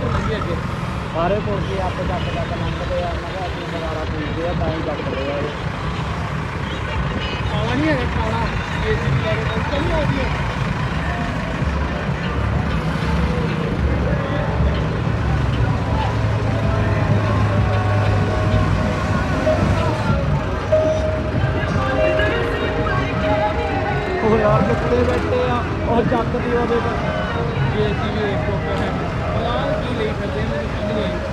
ਇੱਧਰ ਲੰਘੀ ਅੱਗੇ ਸਾਰੇ ਪੁਲ ਕੇ ਆਪੇ ਚੱਕ ਲੰਘਦੇ ਆ। ਮੈਂ ਕਿਹਾ ਆਪਣੀ ਦੁਬਾਰਾ ਪੁੱਜਦੇ ਆ ਤਾਂ ਹੀ ਚੱਕਦੇ ਆ ਇਹ। ਆਵਾ ਨਹੀਂ ਹੈਗਾ ਕਾਲਾ ਇਹ ਜੀ ਲੈ ਕੇ ਚੱਲ ਆਉਂਦੀ ਹੈ। ਉਹ ਯਾਰ ਕਿੱਥੇ ਬੈਠੇ ਆ ਉਹ ਚੱਕਦੀ ਉਹਦੇ ਇਹ ਜੀ ਵੀ ਇੱਕ ਹੈ ਪਲਾਨ ਕੀ ਲਈ ਫਿਰਦੇ ਮੈਨੂੰ ਸਮਝ ਨਹੀਂ ਆਈ।